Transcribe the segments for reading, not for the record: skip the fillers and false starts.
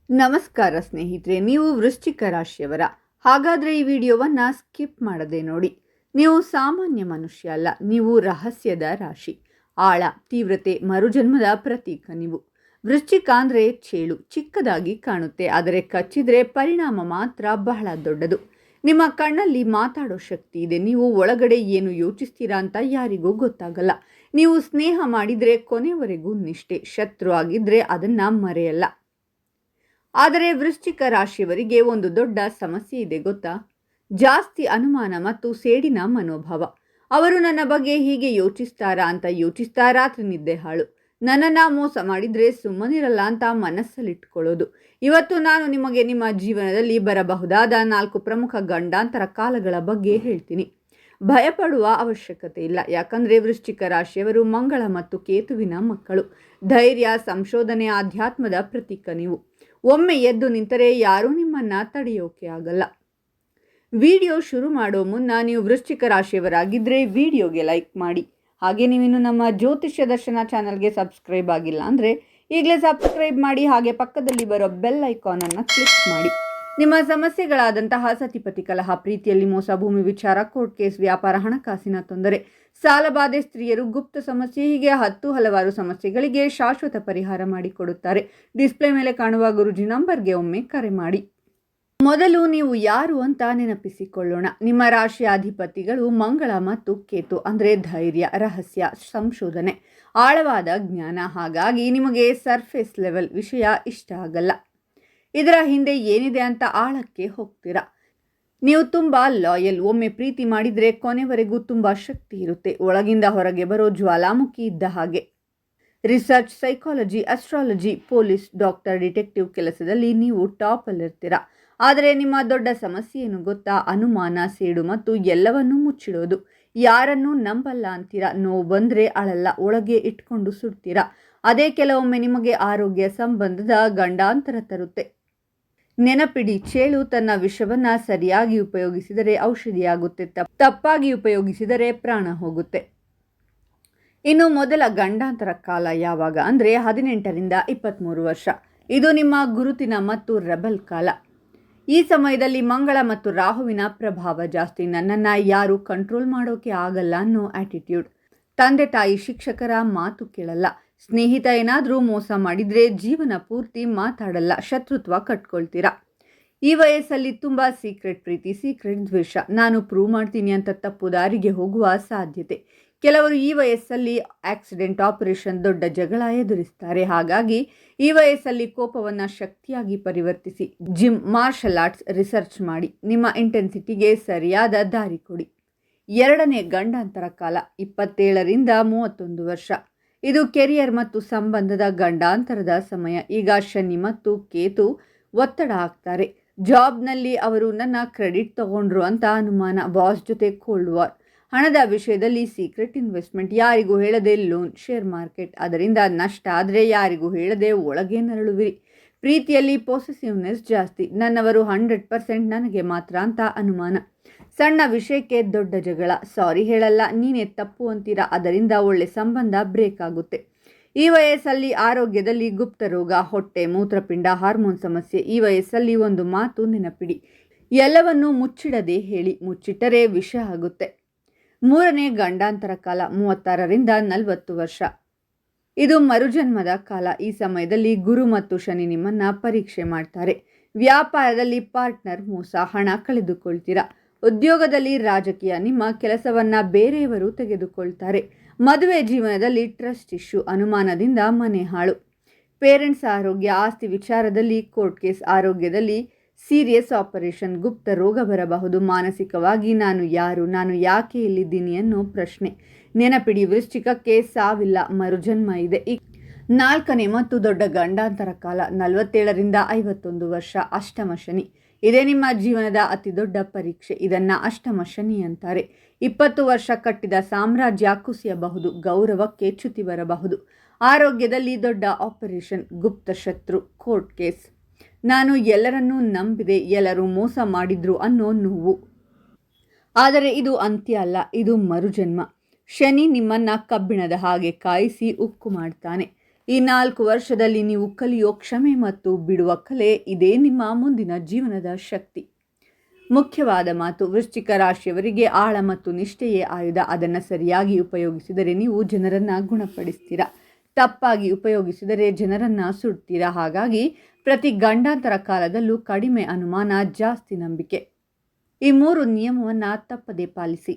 ನಮಸ್ಕಾರ ಸ್ನೇಹಿತರೆ, ನೀವು ವೃಶ್ಚಿಕ ರಾಶಿಯವರ. ಹಾಗಾದರೆ ಈ ವಿಡಿಯೋವನ್ನು ಸ್ಕಿಪ್ ಮಾಡದೆ ನೋಡಿ. ನೀವು ಸಾಮಾನ್ಯ ಮನುಷ್ಯ ಅಲ್ಲ, ನೀವು ರಹಸ್ಯದ ರಾಶಿ. ಆಳ, ತೀವ್ರತೆ, ಮರುಜನ್ಮದ ಪ್ರತೀಕ ನೀವು. ವೃಶ್ಚಿಕ ಅಂದರೆ ಚೇಳು, ಚಿಕ್ಕದಾಗಿ ಕಾಣುತ್ತೆ, ಆದರೆ ಕಚ್ಚಿದ್ರೆ ಪರಿಣಾಮ ಮಾತ್ರ ಬಹಳ ದೊಡ್ಡದು. ನಿಮ್ಮ ಕಣ್ಣಲ್ಲಿ ಮಾತಾಡೋ ಶಕ್ತಿ ಇದೆ. ನೀವು ಒಳಗಡೆ ಏನು ಯೋಚಿಸ್ತೀರಾ ಅಂತ ಯಾರಿಗೂ ಗೊತ್ತಾಗಲ್ಲ. ನೀವು ಸ್ನೇಹ ಮಾಡಿದರೆ ಕೊನೆವರೆಗೂ ನಿಷ್ಠೆ, ಶತ್ರು ಆಗಿದ್ರೆ ಅದನ್ನು ಮರೆಯಲ್ಲ. ಆದರೆ ವೃಶ್ಚಿಕ ರಾಶಿಯವರಿಗೆ ಒಂದು ದೊಡ್ಡ ಸಮಸ್ಯೆ ಇದೆ ಗೊತ್ತಾ? ಜಾಸ್ತಿ ಅನುಮಾನ ಮತ್ತು ಸೇಡಿನ ಮನೋಭಾವ. ಅವರು ನನ್ನ ಬಗ್ಗೆ ಹೀಗೆ ಯೋಚಿಸ್ತಾರಾ ಅಂತ ಯೋಚಿಸ್ತಾ ರಾತ್ರಿ ನಿದ್ದೆ ಹಾಳು. ನನ್ನನ್ನು ಮೋಸ ಮಾಡಿದರೆ ಸುಮ್ಮನಿರಲ್ಲ ಅಂತ ಮನಸ್ಸಲ್ಲಿಟ್ಕೊಳ್ಳೋದು. ಇವತ್ತು ನಾನು ನಿಮಗೆ ನಿಮ್ಮ ಜೀವನದಲ್ಲಿ ಬರಬಹುದಾದ 4 ಪ್ರಮುಖ ಗಂಡಾಂತರ ಕಾಲಗಳ ಬಗ್ಗೆ ಹೇಳ್ತೀನಿ. ಭಯಪಡುವ ಅವಶ್ಯಕತೆ ಇಲ್ಲ, ಯಾಕಂದರೆ ವೃಶ್ಚಿಕ ರಾಶಿಯವರು ಮಂಗಳ ಮತ್ತು ಕೇತುವಿನ ಮಕ್ಕಳು. ಧೈರ್ಯ, ಸಂಶೋಧನೆ, ಆಧ್ಯಾತ್ಮದ ಪ್ರತೀಕ ನೀವು. ಒಮ್ಮೆ ಎದ್ದು ನಿಂತರೆ ಯಾರೂ ನಿಮ್ಮನ್ನು ತಡೆಯೋಕೆ ಆಗಲ್ಲ. ವಿಡಿಯೋ ಶುರು ಮಾಡೋ ಮುನ್ನ ನೀವು ವೃಶ್ಚಿಕ ರಾಶಿಯವರಾಗಿದ್ದರೆ ವಿಡಿಯೋಗೆ ಲೈಕ್ ಮಾಡಿ. ಹಾಗೆ ನೀವಿನ್ನು ನಮ್ಮ ಜ್ಯೋತಿಷ್ಯ ದರ್ಶನ ಚಾನಲ್ಗೆ ಸಬ್ಸ್ಕ್ರೈಬ್ ಆಗಿಲ್ಲ ಅಂದರೆ ಈಗಲೇ ಸಬ್ಸ್ಕ್ರೈಬ್ ಮಾಡಿ. ಹಾಗೆ ಪಕ್ಕದಲ್ಲಿ ಬರೋ ಬೆಲ್ ಐಕಾನನ್ನು ಕ್ಲಿಕ್ ಮಾಡಿ. ನಿಮ್ಮ ಸಮಸ್ಯೆಗಳಾದಂತಹ ಸತಿಪತಿ ಕಲಹ, ಪ್ರೀತಿಯಲ್ಲಿ ಮೋಸ, ಭೂಮಿ ವಿಚಾರ, ಕೋರ್ಟ್ ಕೇಸ್, ವ್ಯಾಪಾರ, ಹಣಕಾಸಿನ ತೊಂದರೆ, ಸಾಲಬಾಧೆ, ಸ್ತ್ರೀಯರು, ಗುಪ್ತ ಸಮಸ್ಯೆ, ಹೀಗೆ ಹಲವಾರು ಸಮಸ್ಯೆಗಳಿಗೆ ಶಾಶ್ವತ ಪರಿಹಾರ ಮಾಡಿಕೊಡುತ್ತಾರೆ. ಡಿಸ್ಪ್ಲೇ ಮೇಲೆ ಕಾಣುವ ಗುರುಜಿ ನಂಬರ್ಗೆ ಒಮ್ಮೆ ಕರೆ ಮಾಡಿ. ಮೊದಲು ನೀವು ಯಾರು ಅಂತ ನೆನಪಿಸಿಕೊಳ್ಳೋಣ. ನಿಮ್ಮ ರಾಶಿಯ ಅಧಿಪತಿಗಳು ಮಂಗಳ ಮತ್ತು ಕೇತು, ಅಂದರೆ ಧೈರ್ಯ, ರಹಸ್ಯ, ಸಂಶೋಧನೆ, ಆಳವಾದ ಜ್ಞಾನ. ಹಾಗಾಗಿ ನಿಮಗೆ ಸರ್ಫೇಸ್ ಲೆವೆಲ್ ವಿಷಯ ಇಷ್ಟ ಆಗಲ್ಲ. ಇದರ ಹಿಂದೆ ಏನಿದೆ ಅಂತ ಆಳಕ್ಕೆ ಹೋಗ್ತೀರಾ. ನೀವು ತುಂಬ ಲಾಯಲ್. ಒಮ್ಮೆ ಪ್ರೀತಿ ಮಾಡಿದರೆ ಕೊನೆವರೆಗೂ ತುಂಬ ಶಕ್ತಿ ಇರುತ್ತೆ. ಒಳಗಿಂದ ಹೊರಗೆ ಬರೋ ಜ್ವಾಲಾಮುಖಿ ಇದ್ದ ಹಾಗೆ. Research, psychology, astrology, police, doctor, detective ಕೆಲಸದಲ್ಲಿ ನೀವು ಟಾಪಲ್ಲಿರ್ತೀರ. ಆದರೆ ನಿಮ್ಮ ದೊಡ್ಡ ಸಮಸ್ಯೆ ಏನು ಗೊತ್ತಾ? ಅನುಮಾನ, ಸೇಡು ಮತ್ತು ಎಲ್ಲವನ್ನೂ ಮುಚ್ಚಿಡೋದು. ಯಾರನ್ನೂ ನಂಬಲ್ಲ ಅಂತೀರಾ. ನೋವು ಬಂದರೆ ಅಳಲ್ಲ, ಒಳಗೆ ಇಟ್ಕೊಂಡು ಸುಡ್ತೀರಾ. ಅದೇ ಕೆಲವೊಮ್ಮೆ ನಿಮಗೆ ಆರೋಗ್ಯ ಸಂಬಂಧದ ಗಂಡಾಂತರ ತರುತ್ತೆ. ನೆನಪಿಡಿ, ಚೇಳು ತನ್ನ ವಿಷವನ್ನು ಸರಿಯಾಗಿ ಉಪಯೋಗಿಸಿದರೆ ಔಷಧಿಯಾಗುತ್ತೆ, ತಪ್ಪಾಗಿ ಉಪಯೋಗಿಸಿದರೆ ಪ್ರಾಣ ಹೋಗುತ್ತೆ. ಇನ್ನು ಮೊದಲ ಗಂಡಾಂತರ ಕಾಲ ಯಾವಾಗ ಅಂದರೆ 18ರಿಂದ 23 ವರ್ಷ. ಇದು ನಿಮ್ಮ ಗುರುತಿನ ಮತ್ತು ರೆಬಲ್ ಕಾಲ. ಈ ಸಮಯದಲ್ಲಿ ಮಂಗಳ ಮತ್ತು ರಾಹುವಿನ ಪ್ರಭಾವ ಜಾಸ್ತಿ. ನನ್ನನ್ನು ಯಾರು ಕಂಟ್ರೋಲ್ ಮಾಡೋಕೆ ಆಗಲ್ಲ ಅನ್ನೋ ಆಟಿಟ್ಯೂಡ್. ತಂದೆ ತಾಯಿ, ಶಿಕ್ಷಕರ ಮಾತು ಕೇಳಲ್ಲ. ಸ್ನೇಹಿತ ಏನಾದರೂ ಮೋಸ ಮಾಡಿದರೆ ಜೀವನ ಪೂರ್ತಿ ಮಾತಾಡಲ್ಲ, ಶತ್ರುತ್ವ ಕಟ್ಕೊಳ್ತೀರಾ. ಈ ವಯಸ್ಸಲ್ಲಿ ತುಂಬ ಸೀಕ್ರೆಟ್ ಪ್ರೀತಿ, ಸೀಕ್ರೆಟ್ ದ್ವೇಷ. ನಾನು ಪ್ರೂವ್ ಮಾಡ್ತೀನಿ ಅಂತ ತಪ್ಪು ದಾರಿಗೆ ಹೋಗುವ ಸಾಧ್ಯತೆ. ಕೆಲವರು ಈ ವಯಸ್ಸಲ್ಲಿ ಆಕ್ಸಿಡೆಂಟ್, ಆಪರೇಷನ್, ದೊಡ್ಡ ಜಗಳ ಎದುರಿಸ್ತಾರೆ. ಹಾಗಾಗಿ ಈ ವಯಸ್ಸಲ್ಲಿ ಕೋಪವನ್ನು ಶಕ್ತಿಯಾಗಿ ಪರಿವರ್ತಿಸಿ. ಜಿಮ್, ಮಾರ್ಷಲ್ ಆರ್ಟ್ಸ್, ರಿಸರ್ಚ್ ಮಾಡಿ. ನಿಮ್ಮ ಇಂಟೆನ್ಸಿಟಿಗೆ ಸರಿಯಾದ ದಾರಿ ಕೊಡಿ. ಎರಡನೇ ಗಂಡಾಂತರ ಕಾಲ 27ರಿಂದ 31 ವರ್ಷ. ಇದು ಕೆರಿಯರ್ ಮತ್ತು ಸಂಬಂಧದ ಗಂಡಾಂತರದ ಸಮಯ. ಈಗ ಶನಿ ಮತ್ತು ಕೇತು ಒತ್ತಡ ಹಾಕ್ತಾರೆ. ಜಾಬ್ನಲ್ಲಿ ಅವರು ನನ್ನ ಕ್ರೆಡಿಟ್ ತಗೊಂಡ್ರು ಅಂತ ಅನುಮಾನ. ಬಾಸ್ ಜೊತೆ ಕೋಲ್ಡ್ ವಾರ್. ಹಣದ ವಿಷಯದಲ್ಲಿ ಸೀಕ್ರೆಟ್ ಇನ್ವೆಸ್ಟ್ಮೆಂಟ್. ಯಾರಿಗೂ ಹೇಳದೆ ಲೋನ್, ಶೇರ್ ಮಾರ್ಕೆಟ್. ಅದರಿಂದ ನಷ್ಟ ಆದರೆ ಯಾರಿಗೂ ಹೇಳದೆ ಒಳಗೆ ನರಳುವಿರಿ. ಪ್ರೀತಿಯಲ್ಲಿ ಪೊಸೆಸಿವ್ನೆಸ್ ಜಾಸ್ತಿ. ನನ್ನವರು 100% ನನಗೆ ಮಾತ್ರ ಅಂತ ಅನುಮಾನ. ಸಣ್ಣ ವಿಷಯಕ್ಕೆ ದೊಡ್ಡ ಜಗಳ. ಸಾರಿ ಹೇಳಲ್ಲ, ನೀನೇ ತಪ್ಪು ಅಂತೀರಾ. ಅದರಿಂದ ಒಳ್ಳೆ ಸಂಬಂಧ ಬ್ರೇಕ್ ಆಗುತ್ತೆ. ಈ ವಯಸ್ಸಲ್ಲಿ ಆರೋಗ್ಯದಲ್ಲಿ ಗುಪ್ತ ರೋಗ, ಹೊಟ್ಟೆ, ಮೂತ್ರಪಿಂಡ, ಹಾರ್ಮೋನ್ ಸಮಸ್ಯೆ. ಈ ವಯಸ್ಸಲ್ಲಿ ಒಂದು ಮಾತು ನೆನಪಿಡಿ, ಎಲ್ಲವನ್ನೂ ಮುಚ್ಚಿಡದೆ ಹೇಳಿ. ಮುಚ್ಚಿಟ್ಟರೆ ವಿಷ ಆಗುತ್ತೆ. ಮೂರನೇ ಗಂಡಾಂತರ ಕಾಲ 36ರಿಂದ 40 ವರ್ಷ. ಇದು ಮರುಜನ್ಮದ ಕಾಲ. ಈ ಸಮಯದಲ್ಲಿ ಗುರು ಮತ್ತು ಶನಿ ನಿಮ್ಮನ್ನು ಪರೀಕ್ಷೆ ಮಾಡ್ತಾರೆ. ವ್ಯಾಪಾರದಲ್ಲಿ ಪಾರ್ಟ್ನರ್ ಮೋಸ, ಹಣ ಕಳೆದುಕೊಳ್ತೀರಾ. ಉದ್ಯೋಗದಲ್ಲಿ, ರಾಜಕೀಯ, ನಿಮ್ಮ ಕೆಲಸವನ್ನು ಬೇರೆಯವರು ತೆಗೆದುಕೊಳ್ತಾರೆ. ಮದುವೆ ಜೀವನದಲ್ಲಿ ಟ್ರಸ್ಟ್ ಇಶ್ಯೂ, ಅನುಮಾನದಿಂದ ಮನೆ ಹಾಳು. ಪೇರೆಂಟ್ಸ್ ಆರೋಗ್ಯ, ಆಸ್ತಿ ವಿಚಾರದಲ್ಲಿ ಕೋರ್ಟ್ ಕೇಸ್. ಆರೋಗ್ಯದಲ್ಲಿ ಸೀರಿಯಸ್ ಆಪರೇಷನ್, ಗುಪ್ತ ರೋಗ ಬರಬಹುದು. ಮಾನಸಿಕವಾಗಿ ನಾನು ಯಾರು, ನಾನು ಯಾಕೆ ಇಲ್ಲಿದ್ದೀನಿ ಅನ್ನೋ ಪ್ರಶ್ನೆ. ನೆನಪಿಡಿ, ವೃಶ್ಚಿಕಕ್ಕೆ ಸಾವಿಲ್ಲ, ಮರುಜನ್ಮ ಇದೆ. 4ನೇ ಮತ್ತು ದೊಡ್ಡ ಗಂಡಾಂತರ ಕಾಲ 47ರಿಂದ 51 ವರ್ಷ. ಅಷ್ಟಮ ಶನಿ. ಇದೇ ನಿಮ್ಮ ಜೀವನದ ಅತಿ ದೊಡ್ಡ ಪರೀಕ್ಷೆ. ಇದನ್ನು ಅಷ್ಟಮ ಶನಿ ಅಂತಾರೆ. 20 ವರ್ಷ ಕಟ್ಟಿದ ಸಾಮ್ರಾಜ್ಯ ಕುಸಿಯಬಹುದು. ಗೌರವಕ್ಕೆ ಚ್ಯುತಿ ಬರಬಹುದು. ಆರೋಗ್ಯದಲ್ಲಿ ದೊಡ್ಡ ಆಪರೇಷನ್, ಗುಪ್ತ ಶತ್ರು, ಕೋರ್ಟ್ ಕೇಸ್. ನಾನು ಎಲ್ಲರನ್ನೂ ನಂಬಿದೆ, ಎಲ್ಲರೂ ಮೋಸ ಮಾಡಿದ್ರು ಅನ್ನೋ ನೋವು. ಆದರೆ ಇದು ಅಂತ್ಯ ಅಲ್ಲ, ಇದು ಮರುಜನ್ಮ. ಶನಿ ನಿಮ್ಮನ್ನು ಕಬ್ಬಿಣದ ಹಾಗೆ ಕಾಯಿಸಿ ಉಕ್ಕು ಮಾಡ್ತಾನೆ. ಈ 4 ವರ್ಷದಲ್ಲಿ ನೀವು ಕಲಿಯೋ ಕ್ಷಮೆ ಮತ್ತು ಬಿಡುವ ಕಲೆ ಇದೇ ನಿಮ್ಮ ಮುಂದಿನ ಜೀವನದ ಶಕ್ತಿ. ಮುಖ್ಯವಾದ ಮಾತು, ವೃಶ್ಚಿಕ ರಾಶಿಯವರಿಗೆ ಆಳ ಮತ್ತು ನಿಷ್ಠೆಯೇ ಆಯುಧ. ಅದನ್ನು ಸರಿಯಾಗಿ ಉಪಯೋಗಿಸಿದರೆ ನೀವು ಜನರನ್ನು ಗುಣಪಡಿಸ್ತೀರಾ, ತಪ್ಪಾಗಿ ಉಪಯೋಗಿಸಿದರೆ ಜನರನ್ನು ಸುಡ್ತೀರಾ. ಹಾಗಾಗಿ ಪ್ರತಿ ಗಂಡಾಂತರ ಕಾಲದಲ್ಲೂ ಕಡಿಮೆ ಅನುಮಾನ, ಜಾಸ್ತಿ ನಂಬಿಕೆ. ಈ 3 ನಿಯಮವನ್ನು ತಪ್ಪದೇ ಪಾಲಿಸಿ.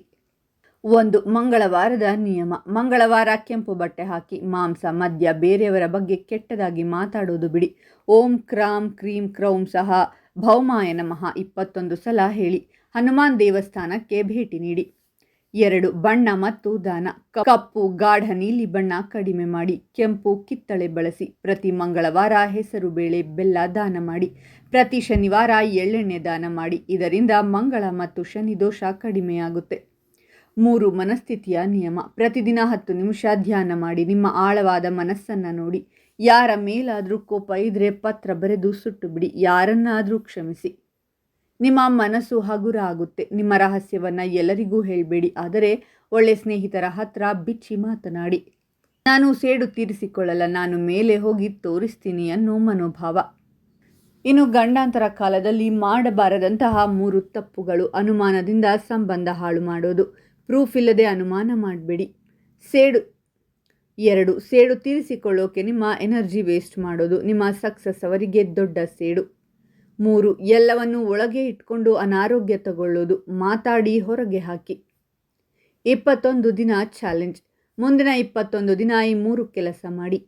1. ಮಂಗಳವಾರದ ನಿಯಮ. ಮಂಗಳವಾರ ಕೆಂಪು ಬಟ್ಟೆ ಹಾಕಿ, ಮಾಂಸ, ಮದ್ಯ, ಬೇರೆಯವರ ಬಗ್ಗೆ ಕೆಟ್ಟದಾಗಿ ಮಾತಾಡೋದು ಬಿಡಿ. ಓಂ ಕ್ರಾಂ ಕ್ರೀಂ ಕ್ರೌಂ ಸಹ ಭೌಮಾಯ ನಮಃ 21 ಸಲ ಹೇಳಿ. ಹನುಮಾನ್ ದೇವಸ್ಥಾನಕ್ಕೆ ಭೇಟಿ ನೀಡಿ. 2. ಬಣ್ಣ ಮತ್ತು ದಾನ. ಕಪ್ಪು, ಗಾಢ ನೀಲಿ ಬಣ್ಣ ಕಡಿಮೆ ಮಾಡಿ, ಕೆಂಪು, ಕಿತ್ತಳೆ ಬಳಸಿ. ಪ್ರತಿ ಮಂಗಳವಾರ ಹೆಸರು ಬೇಳೆ, ಬೆಲ್ಲ ದಾನ ಮಾಡಿ. ಪ್ರತಿ ಶನಿವಾರ ಎಳ್ಳೆಣ್ಣೆ ದಾನ ಮಾಡಿ. ಇದರಿಂದ ಮಂಗಳ ಮತ್ತು ಶನಿ ದೋಷ ಕಡಿಮೆಯಾಗುತ್ತೆ. 3. ಮನಸ್ಥಿತಿಯ ನಿಯಮ. ಪ್ರತಿದಿನ 10 ನಿಮಿಷ ಧ್ಯಾನ ಮಾಡಿ. ನಿಮ್ಮ ಆಳವಾದ ಮನಸ್ಸನ್ನು ನೋಡಿ. ಯಾರ ಮೇಲಾದರೂ ಕೋಪ ಇದ್ರೆ ಪತ್ರ ಬರೆದು ಸುಟ್ಟು ಬಿಡಿ. ಯಾರನ್ನಾದರೂ ಕ್ಷಮಿಸಿ. ನಿಮ್ಮ ಮನಸ್ಸು ಹಗುರ ಆಗುತ್ತೆ. ನಿಮ್ಮ ರಹಸ್ಯವನ್ನು ಎಲ್ಲರಿಗೂ ಹೇಳಬೇಡಿ, ಆದರೆ ಒಳ್ಳೆ ಸ್ನೇಹಿತರ ಹತ್ರ ಬಿಚ್ಚಿ ಮಾತನಾಡಿ. ನಾನು ಸೇಡು ತೀರಿಸಿಕೊಳ್ಳಲ್ಲ, ನಾನು ಮೇಲೆ ಹೋಗಿ ತೋರಿಸ್ತೀನಿ ಅನ್ನೋ ಮನೋಭಾವ. ಇನ್ನು ಗಂಡಾಂತರ ಕಾಲದಲ್ಲಿ ಮಾಡಬಾರದಂತಹ 3 ತಪ್ಪುಗಳು. ಅನುಮಾನದಿಂದ ಸಂಬಂಧ ಹಾಳು ಮಾಡೋದು. ಪ್ರೂಫ್ ಇಲ್ಲದೆ ಅನುಮಾನ ಮಾಡಬೇಡಿ. 2. ಸೇಡು ತೀರಿಸಿಕೊಳ್ಳೋಕೆ ನಿಮ್ಮ ಎನರ್ಜಿ ವೇಸ್ಟ್ ಮಾಡೋದು. ನಿಮ್ಮ ಸಕ್ಸಸ್ ಅವರಿಗೆ ದೊಡ್ಡ ಸೇಡು. 3. ಎಲ್ಲವನ್ನು ಒಳಗೆ ಇಟ್ಕೊಂಡು ಅನಾರೋಗ್ಯ ತಗೊಳ್ಳೋದು. ಮಾತಾಡಿ ಹೊರಗೆ ಹಾಕಿ. 21 ದಿನ ಚಾಲೆಂಜ್. ಮುಂದಿನ 21 ದಿನ ಈ 3 ಕೆಲಸ ಮಾಡಿ.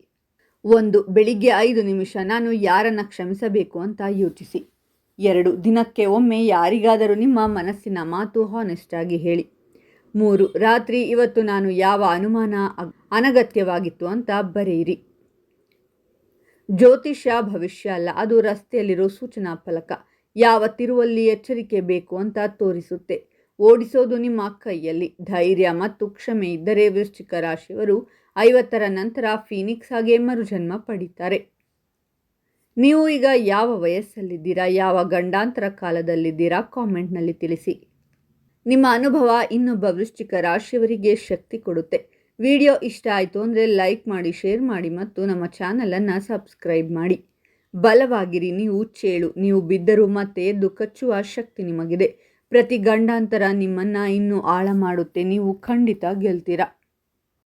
1. ಬೆಳಿಗ್ಗೆ 5 ನಿಮಿಷ ನಾನು ಯಾರನ್ನು ಕ್ಷಮಿಸಬೇಕು ಅಂತ ಯೋಚಿಸಿ. 2. ದಿನಕ್ಕೆ ಒಮ್ಮೆ ಯಾರಿಗಾದರೂ ನಿಮ್ಮ ಮನಸ್ಸಿನ ಮಾತು ಹಾನೆಸ್ಟ್ ಆಗಿ ಹೇಳಿ. 3. ರಾತ್ರಿ ಇವತ್ತು ನಾನು ಯಾವ ಅನುಮಾನ ಅನಗತ್ಯವಾಗಿತ್ತು ಅಂತ ಬರೆಯಿರಿ. ಜ್ಯೋತಿಷ್ಯ ಭವಿಷ್ಯ ಅಲ್ಲ, ಅದು ರಸ್ತೆಯಲ್ಲಿರೋ ಸೂಚನಾ ಫಲಕ. ಯಾವ ತಿರುವಲ್ಲಿ ಎಚ್ಚರಿಕೆ ಬೇಕು ಅಂತ ತೋರಿಸುತ್ತೆ. ಓಡಿಸೋದು ನಿಮ್ಮ ಕೈಯಲ್ಲಿ. ಧೈರ್ಯ ಮತ್ತು ಕ್ಷಮೆ ಇದ್ದರೆ ವೃಶ್ಚಿಕ ರಾಶಿಯವರು 50ರ ನಂತರ ಫೀನಿಕ್ಸ್ ಆಗಿ ಮರುಜನ್ಮ ಪಡೀತಾರೆ. ನೀವು ಈಗ ಯಾವ ವಯಸ್ಸಲ್ಲಿದ್ದೀರಾ, ಯಾವ ಗಂಡಾಂತರ ಕಾಲದಲ್ಲಿದ್ದೀರಾ, ಕಾಮೆಂಟ್ನಲ್ಲಿ ತಿಳಿಸಿ. ನಿಮ್ಮ ಅನುಭವ ಇನ್ನೊಬ್ಬ ವೃಶ್ಚಿಕ ರಾಶಿಯವರಿಗೆ ಶಕ್ತಿ ಕೊಡುತ್ತೆ. ವಿಡಿಯೋ ಇಷ್ಟ ಆಯಿತು ಅಂದರೆ ಲೈಕ್ ಮಾಡಿ, ಶೇರ್ ಮಾಡಿ ಮತ್ತು ನಮ್ಮ ಚಾನಲನ್ನು ಸಬ್ಸ್ಕ್ರೈಬ್ ಮಾಡಿ. ಬಲವಾಗಿರಿ, ನೀವು ಚೇಳು. ನೀವು ಬಿದ್ದರೂ ಮತ್ತೆ ಎದ್ದು ಕಚ್ಚುವ ಶಕ್ತಿ ನಿಮಗಿದೆ. ಪ್ರತಿ ಗಂಡಾಂತರ ನಿಮ್ಮನ್ನು ಇನ್ನೂ ಆಳ ಮಾಡುತ್ತೆ. ನೀವು ಖಂಡಿತ ಗೆಲ್ತೀರಾ.